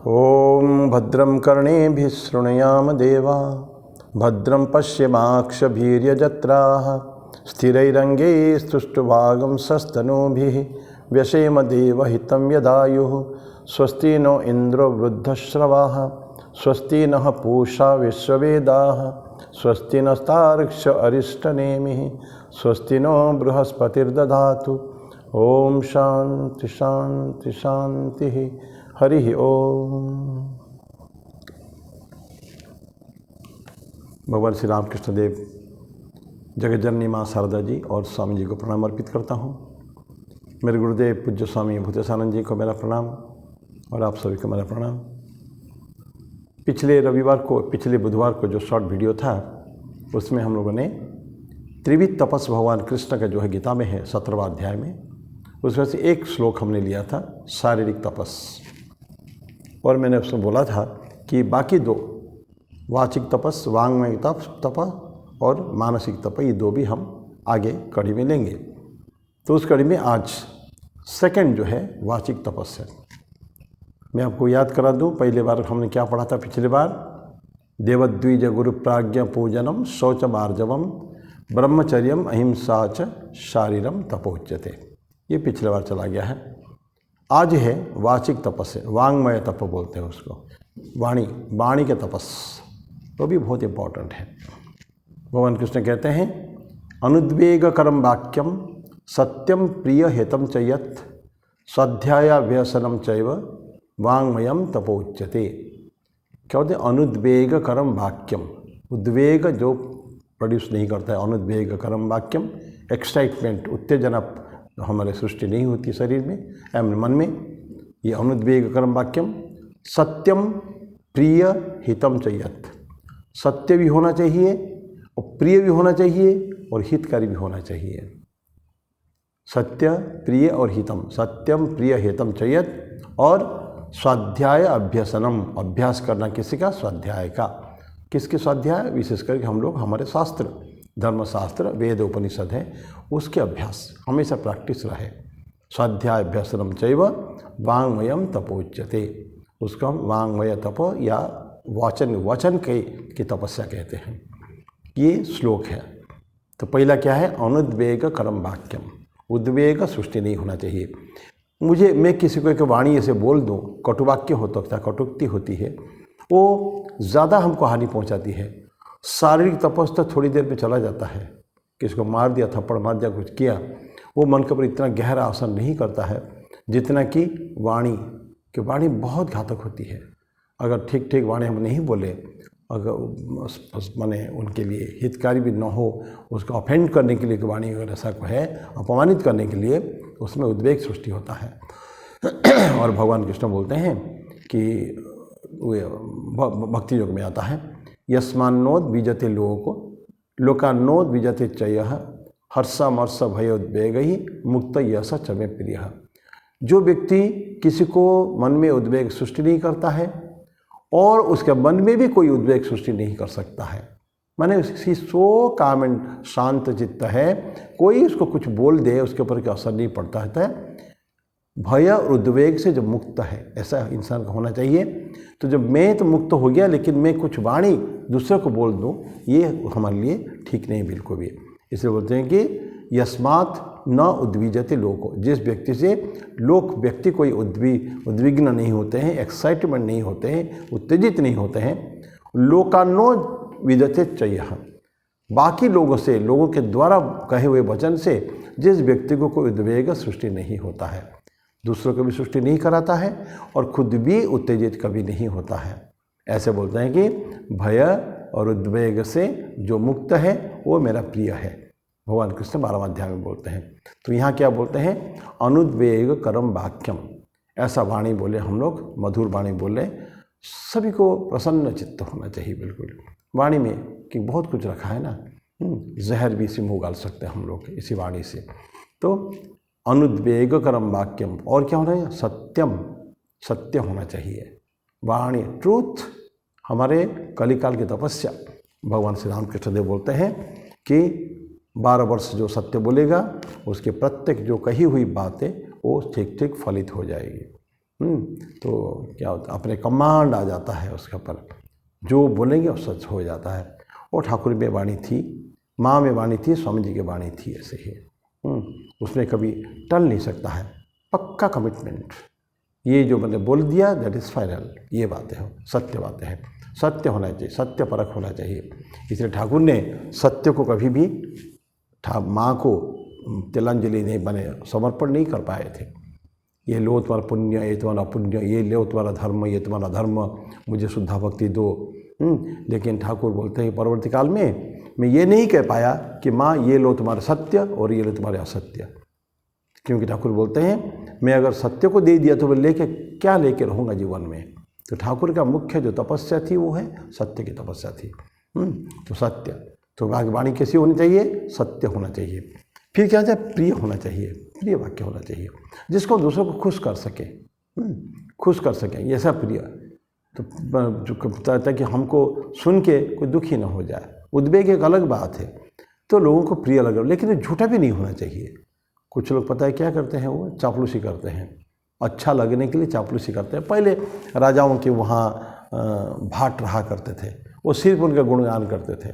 ओम भद्रं कर्णेभिः शृणुयाम देवा भद्रं पश्येमाक्षभिर्यजत्राः स्थिरैरङ्गैः स्तुष्टुवागं सस्तनूभिः व्यशेम देवहितं यदायुः स्वस्ति नो इन्द्रो वृद्धश्रवाः स्वस्ति नः पूषा विश्ववेदाः स्वस्ति नस्तार्क्ष्य अरिष्टनेमिः स्वस्ति नो बृहस्पतिर्दधातु। ओम शांति शांति शांति। हरि ओम। भगवान श्री रामकृष्ण देव, जगज्जननी माँ शारदा जी और स्वामी जी को प्रणाम अर्पित करता हूँ। मेरे गुरुदेव पूज्य स्वामी भूतेशानंद जी को मेरा प्रणाम और आप सभी को मेरा प्रणाम। पिछले बुधवार को जो शॉर्ट वीडियो था उसमें हम लोगों ने त्रिविध तपस भगवान कृष्ण का जो है गीता में है 17वां अध्याय में, उसमें से एक श्लोक हमने लिया था शारीरिक तपस, और मैंने उसमें बोला था कि बाकी दो वाचिक तपस, वांग्मय तप और मानसिक तप, ये दो भी हम आगे कड़ी में लेंगे। तो उस कड़ी में आज सेकंड जो है वाचिक तपस है। मैं आपको याद करा दूं, पहले बार हमने क्या पढ़ा था पिछले बार? देवद्विज गुरु प्राज्ञ पूजनम शौच मार्जवम ब्रह्मचर्यम अहिंसा च शारीरम तपोच्यते। ये पिछले बार चला गया है। आज है वाचिक तपस है, वांग्मय तप बोलते हैं उसको, वाणी के तपस, वो भी बहुत इंपॉर्टेंट है। भगवान कृष्ण कहते हैं अनुद्वेगकरम वाक्यम सत्यम प्रिय हेतम च यत् स्वाध्यायाभ्यसनम चैव वांग्मयम तपोच्यते। क्या होते हैं? अनुद्वेगकरम वाक्यम, उद्वेग जो प्रोड्यूस नहीं करता है, अनुद्वेगकरम वाक्यम, एक्साइटमेंट, उत्तेजना हमारे सृष्टि नहीं होती शरीर में, मन में, ये अनुद्वेगकरम वाक्यम। सत्यम प्रिय हितम च यत्, सत्य भी होना चाहिए और प्रिय भी होना चाहिए और हितकारी भी होना चाहिए। सत्य प्रिय और हितम, सत्यम प्रिय हितम च यत्, और स्वाध्याय अभ्यसनम, अभ्यास करना किसी का? स्वाध्याय का। किसके स्वाध्याय? विशेष करके हम लोग हमारे शास्त्र, धर्मशास्त्र, वेद उपनिषद है, उसके अभ्यास हमेशा प्रैक्टिस रहे। स्वाध्याय अभ्यसनम चैव वांग्मयम तपोच्यते, उसका हम वांग्मय तप या वचन की तपस्या कहते हैं। ये श्लोक है। तो पहला क्या है? अनुद्वेग करम वाक्यम, उद्वेग सृष्टि नहीं होना चाहिए। मैं किसी को एक वाणी ऐसे बोल दूं, कटुवाक्य होता है, कटुक्ति होती है, वो ज़्यादा हमको हानि पहुंचाती है। शारीरिक तपस तो थोड़ी देर में चला जाता है, किसी को मार दिया, थप्पड़ मार दिया, कुछ किया, वो मन के ऊपर इतना गहरा असर नहीं करता है जितना कि वाणी बहुत घातक होती है। अगर ठीक ठीक वाणी हम नहीं बोले, अगर माने उनके लिए हितकारी भी न हो, उसको ऑफेंड करने के लिए वाणी अगर ऐसा है, अपमानित करने के लिए, उसमें उद्वेग सृष्टि होता है। और भगवान कृष्ण बोलते हैं कि भक्ति योग में आता है, यस्मान्नोद बीजते लोकान्नोद बीजते चयः हर्षमर्ष भयोद्वेग ही मुक्त यश चमे प्रिय। जो व्यक्ति किसी को मन में उद्वेग सृष्टि नहीं करता है और उसके मन में भी कोई उद्वेग सृष्टि नहीं कर सकता है, माने सो काम एंड शांत चित्त है, कोई उसको कुछ बोल दे उसके ऊपर क्या असर नहीं पड़ता है, भय और उद्वेग से जो मुक्त है, ऐसा इंसान को होना चाहिए। तो जब मैं तो मुक्त हो गया, लेकिन मैं कुछ वाणी दूसरे को बोल दूं, ये हमारे लिए ठीक नहीं बिल्कुल भी। इसलिए बोलते हैं कि यस्मात् न उद्विजते लोको, जिस व्यक्ति से व्यक्ति कोई उद्विग्न नहीं होते हैं, एक्साइटमेंट नहीं होते हैं, उत्तेजित नहीं होते हैं, लोकान्नो विदते चयः, बाकी लोगों के द्वारा कहे हुए वचन से जिस व्यक्ति को कोई उद्वेग सृष्टि नहीं होता है, दूसरों को भी सृष्टि नहीं कराता है और खुद भी उत्तेजित कभी नहीं होता है, ऐसे बोलते हैं कि भय और उद्वेग से जो मुक्त है वो मेरा प्रिय है। भगवान कृष्ण 12वां अध्याय में बोलते हैं। तो यहाँ क्या बोलते हैं? अनुद्वेग करम वाक्यम, ऐसा वाणी बोले हम लोग, मधुर वाणी बोले, सभी को प्रसन्न चित्त होना चाहिए बिल्कुल। वाणी में कि बहुत कुछ रखा है ना, जहर भी इसी में उगाल सकते हैं हम लोग इसी वाणी से। तो अनुद्वेगकरम वाक्यम, और क्या होना है? सत्यम, सत्य होना चाहिए, वाणी, ट्रूथ। हमारे कलिकाल की तपस्या, भगवान श्री रामकृष्ण देव बोलते हैं कि 12 वर्ष जो सत्य बोलेगा, उसके प्रत्येक जो कही हुई बातें वो ठीक ठीक फलित हो जाएगी। तो क्या होता है, अपने कमांड आ जाता है उसके ऊपर, जो बोलेंगे वो सच हो जाता है। और ठाकुर में वाणी थी, माँ में वाणी थी, स्वामी जी की वाणी थी, ऐसे ही उसमें कभी टल नहीं सकता है, पक्का कमिटमेंट। ये जो मैंने बोल दिया दैट इज़ फाइनल, ये बातें हो, सत्य बातें हैं, सत्य होना चाहिए, सत्य परख होना चाहिए। इसलिए ठाकुर ने सत्य को कभी भी माँ को तिलांजलि नहीं बने, समर्पण नहीं कर पाए थे। ये लो तुम्हारा पुण्य, ये तुम्हारा पुण्य, ये लो तुम्हारा धर्म, ये तुम्हारा धर्म, मुझे शुद्धा भक्ति दो। लेकिन ठाकुर बोलते हैं परवर्ती काल में मैं ये नहीं कह पाया कि माँ ये लो तुम्हारा सत्य और ये लो तुम्हारे असत्य, क्योंकि ठाकुर बोलते हैं मैं अगर सत्य को दे दिया तो मैं लेके क्या लेके रहूँगा जीवन में। तो ठाकुर का मुख्य जो तपस्या थी वो है सत्य की तपस्या थी। तो सत्य, तो वाणी कैसी होनी चाहिए, सत्य होना चाहिए। फिर क्या चाहिए, प्रिय होना चाहिए, प्रिय वाक्य होना चाहिए, जिसको दूसरों को खुश कर सके, खुश कर सकें, ये सब प्रिय। तो जो ताकि हमको सुन के कोई दुखी ना हो जाए, उद्वेग एक अलग बात है, तो लोगों को प्रिय लगे, लेकिन झूठा भी नहीं होना चाहिए। कुछ लोग पता है क्या करते हैं, वो चापलूसी करते हैं, अच्छा लगने के लिए चापलूसी करते हैं। पहले राजाओं के वहाँ भाट रहा करते थे, वो सिर्फ उनका गुणगान करते थे,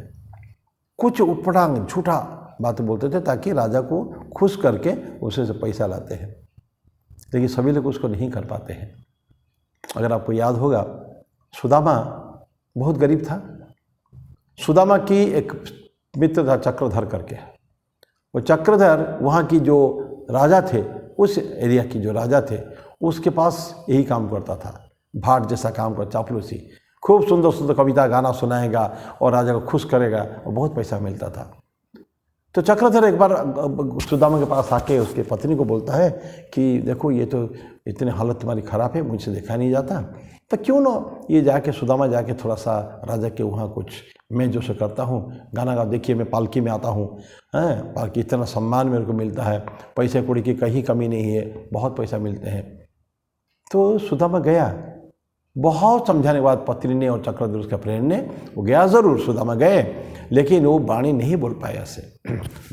कुछ उपटांग झूठा बातें बोलते थे ताकि राजा को खुश करके उसे से पैसा लाते हैं, लेकिन सभी लोग उसको नहीं कर पाते हैं। अगर आपको याद होगा, सुदामा बहुत गरीब था। सुदामा की एक मित्र था चक्रधर करके, वो चक्रधर वहाँ की जो राजा थे, उस एरिया की जो राजा थे, उसके पास यही काम करता था, भाट जैसा काम कर, चापलूसी। खूब सुंदर सुंदर कविता गाना सुनाएगा और राजा को खुश करेगा और बहुत पैसा मिलता था। तो चक्रधर एक बार सुदामा के पास आके उसके पत्नी को बोलता है कि देखो ये तो इतनी हालत तुम्हारी ख़राब है, मुझसे देखा नहीं जाता, तो क्यों ना ये जाके सुदामा जाके थोड़ा सा राजा के वहाँ कुछ मैं जो से करता हूँ, गाना गा, देखिए मैं पालकी में आता हूँ, पालकी इतना सम्मान मेरे को मिलता है, पैसे कौड़ी की कहीं कमी नहीं है, बहुत पैसा मिलते हैं। तो सुदामा गया, बहुत समझाने के बाद पत्नी ने और चक्रधर उसका प्रेरण ने, वो गया ज़रूर, सुदामा गए, लेकिन वो वाणी नहीं बोल पाए ऐसे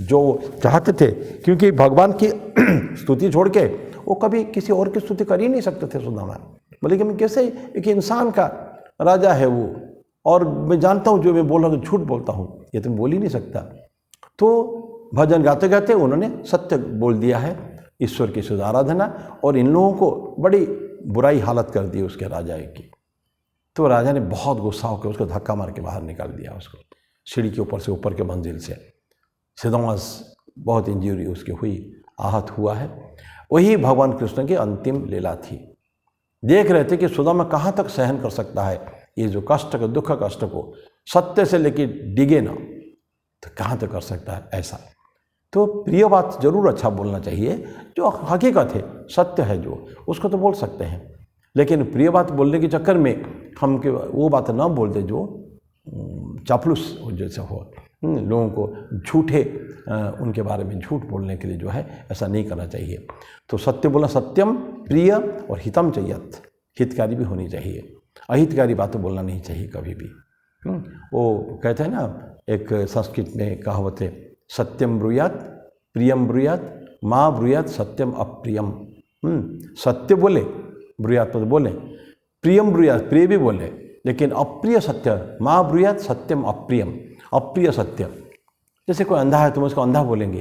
जो चाहते थे, क्योंकि भगवान की स्तुति छोड़ के वो कभी किसी और की स्तुति कर ही नहीं सकते थे सुदामा। बोले कि मैं कैसे, एक इंसान का राजा है वो, और मैं जानता हूँ जो मैं बोल रहा हूँ झूठ बोलता हूँ, ये तो बोल ही नहीं सकता। तो भजन गाते गाते उन्होंने सत्य बोल दिया है, ईश्वर की शुद्ध आराधना, और इन लोगों को बड़ी बुराई हालत कर दी उसके राजा की। तो राजा ने बहुत गुस्सा होकर उसको धक्का मार के बाहर निकाल दिया, उसको सीढ़ी के ऊपर से, ऊपर के मंजिल से। सीधोंस बहुत इंजरी उसकी हुई, आहत हुआ है। वही भगवान कृष्ण की अंतिम लीला थी। देख रहे थे कि सुदामा कहाँ तक सहन कर सकता है ये जो कष्ट को, दुख कष्ट को, सत्य से लेके डिगे ना, तो कहाँ तक कर सकता है ऐसा। तो प्रिय बात जरूर अच्छा बोलना चाहिए, जो हकीकत है, सत्य है जो, उसको तो बोल सकते हैं, लेकिन प्रिय बात बोलने के चक्कर में हम वो बात ना बोल दे जो चापलूस जैसे हो, लोगों को झूठे उनके बारे में झूठ बोलने के लिए जो है ऐसा नहीं करना चाहिए। तो सत्य बोलना, सत्यम प्रिय और हितम चाहिए, हितकारी भी होनी चाहिए, अहितकारी बातें बोलना नहीं चाहिए कभी भी। वो कहते हैं ना, एक संस्कृत में कहावत है, सत्यम ब्रूयात प्रियम ब्रूयात माँ ब्रूयात सत्यम अप्रियम। सत्य बोले, ब्रूयात तो बोले, प्रियम ब्रूयात प्रिय भी बोले, लेकिन अप्रिय सत्य माँ ब्रूयात सत्यम अप्रियम, अप्रिय सत्य। जैसे कोई अंधा है तुम उसको अंधा बोलेंगे,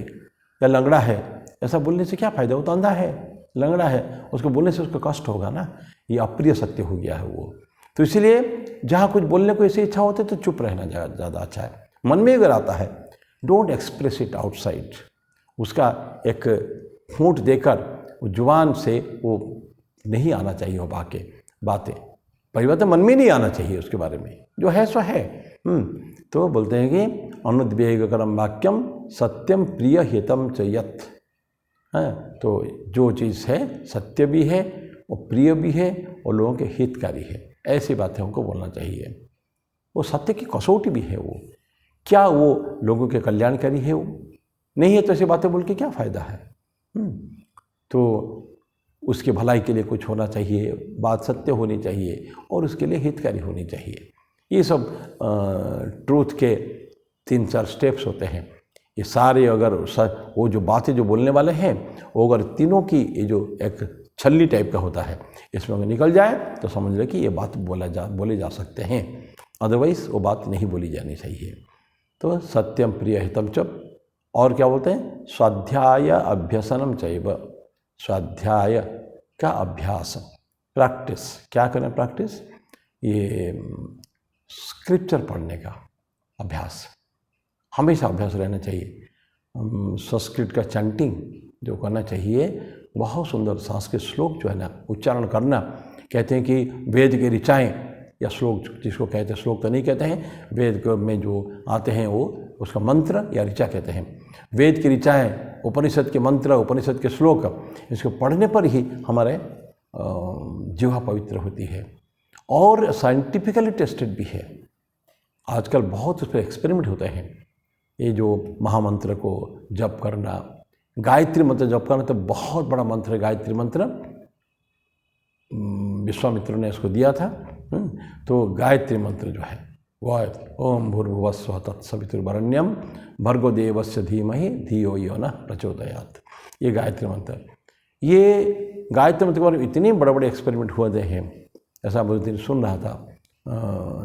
या लंगड़ा है, ऐसा बोलने से क्या फ़ायदा, वो तो अंधा है, लंगड़ा है, उसको बोलने से उसको कष्ट होगा ना, ये अप्रिय सत्य हो गया है वो। तो इसलिए जहाँ कुछ बोलने को ऐसी इच्छा होती है तो चुप रहना ज़्यादा अच्छा है। मन में अगर आता है, डोंट एक्सप्रेस इट आउटसाइड, उसका एक होंठ देकर जुबान से वो नहीं आना चाहिए, वो बातें परिवर्तन मन में नहीं आना चाहिए उसके बारे में, जो है सो है। तो बोलते हैं कि अनुद्वेगकरम वाक्यम सत्यम प्रिय हितम चयत। तो जो चीज़ है सत्य भी है, वो प्रिय भी है, और लोगों के हितकारी है, ऐसी बातें हमको बोलना चाहिए। वो सत्य की कसौटी भी है, वो क्या वो लोगों के कल्याणकारी है, वो नहीं है तो ऐसी बातें बोल के क्या फ़ायदा है। तो उसके भलाई के लिए कुछ होना चाहिए, बात सत्य होनी चाहिए, और उसके लिए हितकारी होनी चाहिए। ये सब ट्रूथ के 3-4 स्टेप्स होते हैं। ये सारे अगर वो जो बातें जो बोलने वाले हैं, वो अगर तीनों की ये जो एक छल्ली टाइप का होता है। इसमें अगर निकल जाए तो समझ ले कि ये बात बोले जा सकते हैं, अदरवाइज वो बात नहीं बोली जानी चाहिए। तो सत्यम प्रिय हितम च, और क्या बोलते हैं, स्वाध्याय अभ्यसनम चैव, स्वाध्याय का अभ्यास, प्रैक्टिस, क्या करें प्रैक्टिस, ये स्क्रिप्चर पढ़ने का अभ्यास, हमेशा अभ्यास रहना चाहिए। संस्कृत का चैंटिंग जो करना चाहिए, बहुत सुंदर संस्कृत श्लोक जो है ना उच्चारण करना। कहते हैं कि वेद के ऋचाएँ या श्लोक, जिसको कहते हैं, श्लोक तो नहीं कहते हैं, वेद में जो आते हैं वो उसका मंत्र या ऋचा कहते हैं। वेद की ऋचाएँ, उपनिषद के मंत्र, उपनिषद के श्लोक, इसको पढ़ने पर ही हमारे जीवा पवित्र होती है। और साइंटिफिकली टेस्टेड भी है, आजकल बहुत उस पर एक्सपेरिमेंट होते हैं। ये जो महामंत्र को जप करना, गायत्री मंत्र जप करना तो बहुत बड़ा मंत्र है गायत्री मंत्र, विश्वामित्र ने इसको दिया था। तो गायत्री मंत्र जो है वो ओम भूर्भुवस्सुवः तत्सवितुर्वरेण्यं भर्गो देवस्य धीमहि धियो यो नः प्रचोदयात्, ये गायत्री मंत्र। ये गायत्री मंत्र के बारे में इतने बड़े बड़े एक्सपेरिमेंट हुए हैं। ऐसा बहुत दिन सुन रहा था,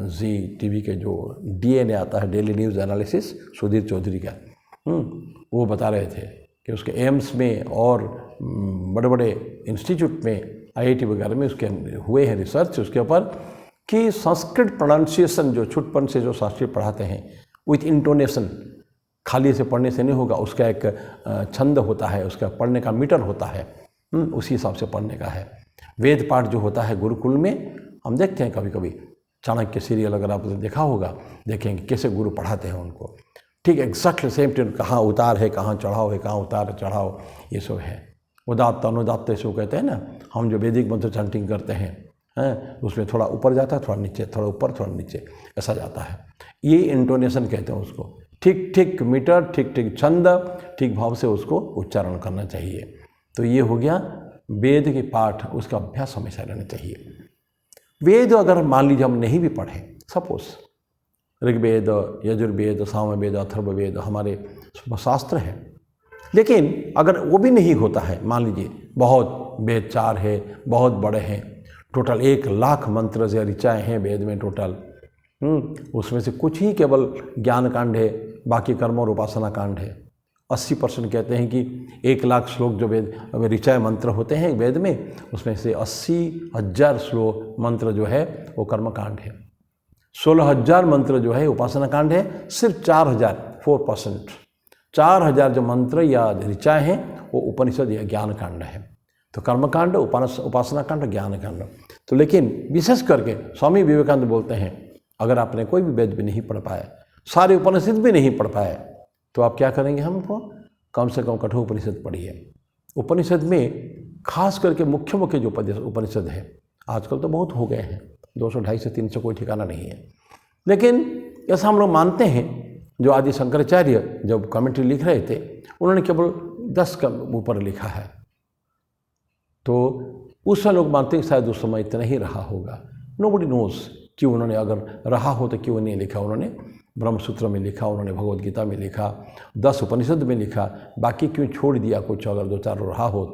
जी टीवी के जो DNA आता है, daily news analysis, Sudhir Chaudhary का, वो बता रहे थे कि उसके एम्स में और बड़े बड़े इंस्टीट्यूट में, IIT वगैरह में उसके हुए हैं रिसर्च उसके ऊपर, कि संस्कृत प्रोनाउंसिएशन जो छुटपन से जो संस्कृत पढ़ाते हैं विथ इंटोनेशन, खाली से पढ़ने से नहीं होगा, उसका एक छंद होता है, उसका पढ़ने का मीटर होता है, उसी हिसाब से पढ़ने का है। वेद पाठ जो होता है गुरुकुल में, हम देखते हैं कभी कभी चाणक्य सीरियल अगर आपने देखा होगा, देखेंगे कैसे गुरु पढ़ाते हैं उनको, ठीक एग्जैक्टली सेम टू, कहाँ उतार है, कहाँ चढ़ाव है, कहाँ उतार चढ़ाव, ये सब है। उदात्त अनुदात्त इसको कहते हैं ना, हम जो वैदिक मंत्र चैंटिंग करते हैं, उसमें थोड़ा ऊपर जाता है, थोड़ा नीचे, थोड़ा ऊपर, थोड़ा नीचे, ऐसा जाता है। ये इंटोनेशन कहते हैं उसको। ठीक ठीक मीटर, ठीक ठीक छंद, ठीक भाव से उसको उच्चारण करना चाहिए। तो ये हो गया वेद के पाठ, उसका अभ्यास हमेशा रहना चाहिए। वेद अगर मान लीजिए हम नहीं भी पढ़ें, सपोज ऋग्वेद, यजुर्वेद, सामवेद, अथर्ववेद हमारे शास्त्र हैं, लेकिन अगर वो भी नहीं होता है, मान लीजिए बहुत वेद 4 है, बहुत बड़े हैं, टोटल 1,00,000 मंत्र से ऋचाएँ हैं वेद में टोटल, उसमें से कुछ ही केवल ज्ञान कांड है, बाकी कर्म और उपासना कांड है। 80% कहते हैं कि 1,00,000 श्लोक जो वेद ऋचाएँ मंत्र होते हैं वेद में, उसमें से 80,000 श्लोक मंत्र जो है वो कर्म कांड है, 16,000 मंत्र जो है उपासना कांड है, सिर्फ 4,000 4% 4,000 जो मंत्र या ऋचाएँ हैं वो उपनिषद या ज्ञान कांड है। तो कर्मकांड, उपासना कांड, ज्ञान कांड। तो लेकिन विशेष करके स्वामी विवेकानंद बोलते हैं, अगर आपने कोई भी वेद भी नहीं पढ़ पाया, सारे उपनिषद भी नहीं पढ़ पाए, तो आप क्या करेंगे, हमको कम से कम कठोपनिषद पढ़िए। उपनिषद में खास करके मुख्य मुख्य जो उपनिषद है, आजकल तो बहुत हो गए हैं, 200, 250, 300 कोई ठिकाना नहीं है, लेकिन ऐसा हम लोग मानते हैं। जो आदि शंकराचार्य जब कमेंट्री लिख रहे थे, उन्होंने केवल 10 का ऊपर लिखा है, तो उस समय लोग मानते हैं शायद उस समय इतना ही रहा होगा। नोबडी नोज क्यों उन्होंने, अगर रहा हो तो क्यों नहीं लिखा। उन्होंने ब्रह्मसूत्र में लिखा, उन्होंने भगवद गीता में लिखा, 10 उपनिषद में लिखा, बाकी क्यों छोड़ दिया कुछ, अगर 2-4 रहा हो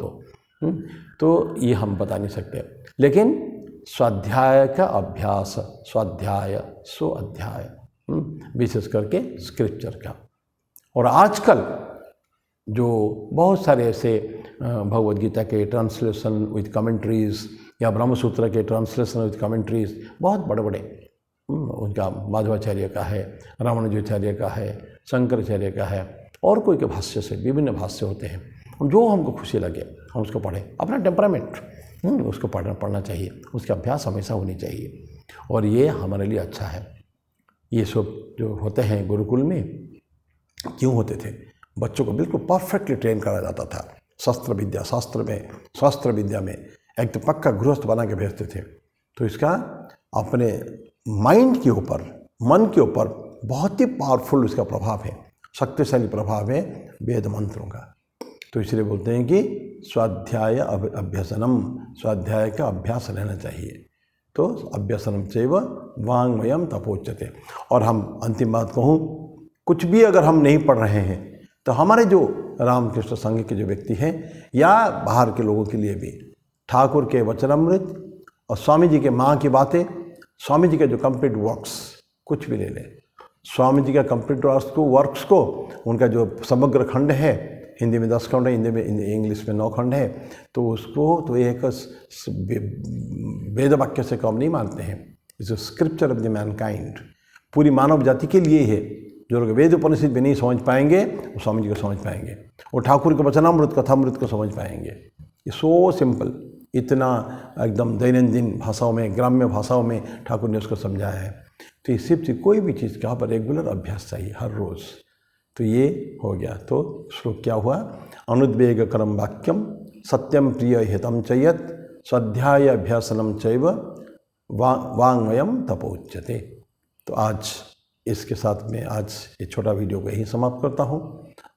तो ये हम बता नहीं सकते। लेकिन स्वाध्याय का अभ्यास, स्वाध्याय सो अध्याय, विशेष करके स्क्रिप्चर का। और आजकल जो बहुत सारे ऐसे भगवद गीता के ट्रांसलेशन विद कमेंट्रीज़ या ब्रह्मसूत्र के ट्रांसलेशन विद कमेंट्रीज़ बहुत बड़े बड़े, उनका माधवाचार्य का है, रामानुजाचार्य का है, शंकराचार्य का है, और कोई के भाष्य से, विभिन्न भाष्य होते हैं। जो हमको खुशी लगे हम उसको पढ़ें, अपना टेम्परामेंट उसको पढ़ना चाहिए, उसका अभ्यास हमेशा होनी चाहिए, और ये हमारे लिए अच्छा है। ये सब जो होते हैं गुरुकुल में, क्यों होते थे, बच्चों को बिल्कुल परफेक्टली ट्रेन करा जाता था। शास्त्र विद्या में एक तो पक्का गृहस्थ बना के भेजते थे। तो इसका अपने माइंड के ऊपर, मन के ऊपर बहुत ही पावरफुल इसका प्रभाव है, शक्तिशाली प्रभाव है वेद मंत्रों का। तो इसलिए बोलते हैं कि स्वाध्याय अभ्यसनम, स्वाध्याय का अभ्यास रहना चाहिए। तो अभ्यसनम चैव वाङ्मयम तपोच्यते। और हम अंतिम बात कहूँ, कुछ भी अगर हम नहीं पढ़ रहे हैं तो हमारे जो रामकृष्ण संघ के जो व्यक्ति हैं या बाहर के लोगों के लिए भी ठाकुर के वचनामृत और स्वामी जी के माँ की बातें, स्वामी जी के जो कंप्लीट वर्क्स, कुछ भी ले लें, स्वामी जी का कंप्लीट वर्क्स को उनका जो समग्र खंड है, हिंदी में 10 खंड है, हिंदी में इंग्लिश में 9 खंड है, तो उसको तो एक वेद वाक्य से कम नहीं मानते हैं। इस स्क्रिप्चर ऑफ द मैनकाइंड, पूरी मानव जाति के लिए है। जो लोग वेद उपनिषद भी नहीं समझ पाएंगे वो स्वामी जी को समझ पाएंगे, वो ठाकुर के वचनामृत कथामृत को समझ पाएंगे। ये सो सिंपल, इतना एकदम दैनंदिन भाषाओं में, ग्राम्य भाषाओं में ठाकुर ने उसको समझाया है। तो ये सिर्फ कोई भी चीज़ का पर रेगुलर अभ्यास चाहिए हर रोज़। तो ये हो गया। तो श्लोक क्या हुआ? अनुद्वेग करम वाक्यम सत्यम प्रिय हितम चयत स्वाध्याय अभ्यासनम चैव वांगमयम तपोच्यते। तो आज इसके साथ में आज ये छोटा वीडियो को यही समाप्त करता हूँ।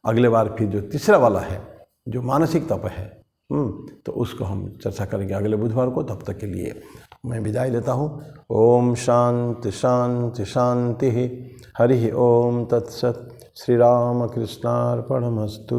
अगले बार फिर जो तीसरा वाला है, जो मानसिक तप है, तो उसको हम चर्चा करेंगे अगले बुधवार को। तब तक के लिए मैं विदाई लेता हूँ। ओम शांति शांति शांति। हरि ओम तत्सत। श्री राम कृष्णार्पणमस्तु।